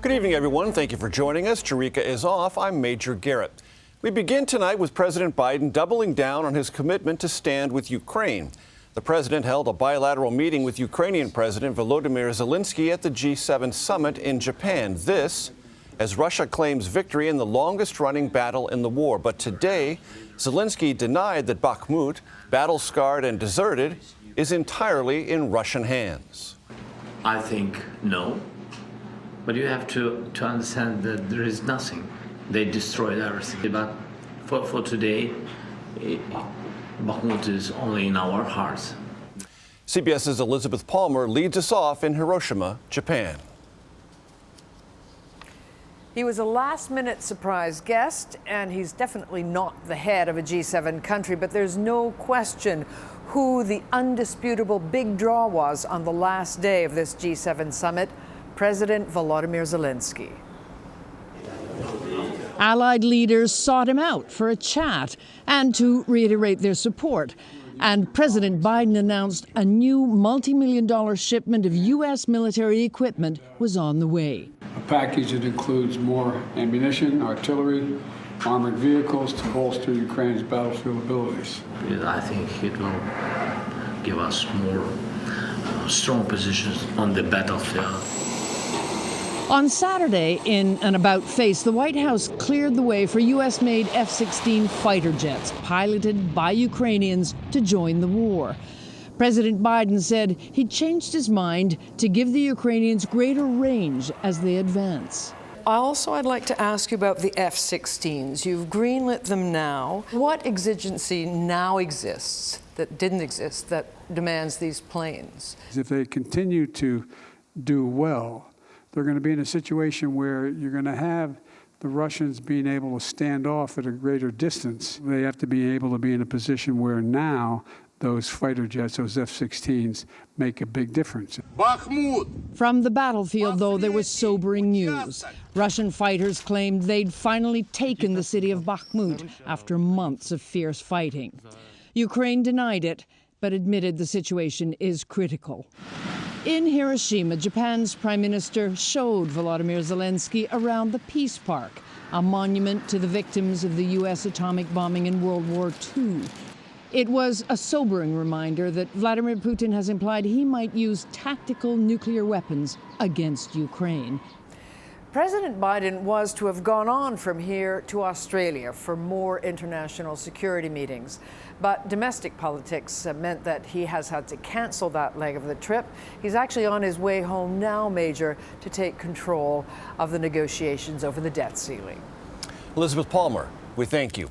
Good evening, everyone. Thank you for joining us. Jarika is off. I'm Major Garrett. We begin tonight with President Biden doubling down on his commitment to stand with Ukraine. The president held a bilateral meeting with Ukrainian President Volodymyr Zelenskyy at the G7 summit in Japan. This, as Russia claims victory in the longest-running battle in the war. But today, Zelenskyy denied that Bakhmut, battle-scarred and deserted, is entirely in Russian hands. I think no, but you have to understand that there is nothing. They destroyed everything. But for today, Bakhmut is only in our hearts. CBS's Elizabeth Palmer leads us off in Hiroshima, Japan. He was a last-minute surprise guest, and he's definitely not the head of a G7 country, but there's no question who the undisputable big draw was on the last day of this G7 summit, President Volodymyr Zelenskyy. Allied leaders sought him out for a chat and to reiterate their support. And President Biden announced a new multi-million-dollar shipment of U.S. military equipment was on the way. A package that includes more ammunition, artillery, armored vehicles to bolster Ukraine's battlefield abilities. I think it will give us more strong positions on the battlefield. On Saturday, in an about-face, the White House cleared the way for U.S.-made F-16 fighter jets, piloted by Ukrainians, to join the war. President Biden said he'd changed his mind to give the Ukrainians greater range as they advance. I'd like to ask you about the F-16s. You've greenlit them now. What exigency now exists that didn't exist that demands these planes? If they continue to do well, they're going to be in a situation where you're going to have the Russians being able to stand off at a greater distance. They have to be able to be in a position where now those fighter jets, those F-16s, make a big difference. From the battlefield, though, there was sobering news. Russian fighters claimed they'd finally taken the city of Bakhmut after months of fierce fighting. Ukraine denied it, but admitted the situation is critical. In Hiroshima, Japan's Prime Minister showed Volodymyr Zelenskyy around the Peace Park, a monument to the victims of the U.S. atomic bombing in World War II. It was a sobering reminder that Vladimir Putin has implied he might use tactical nuclear weapons against Ukraine. President Biden was to have gone on from here to Australia for more international security meetings. But domestic politics meant that he has had to cancel that leg of the trip. He's actually on his way home now, Major, to take control of the negotiations over the debt ceiling. Elizabeth Palmer, we thank you.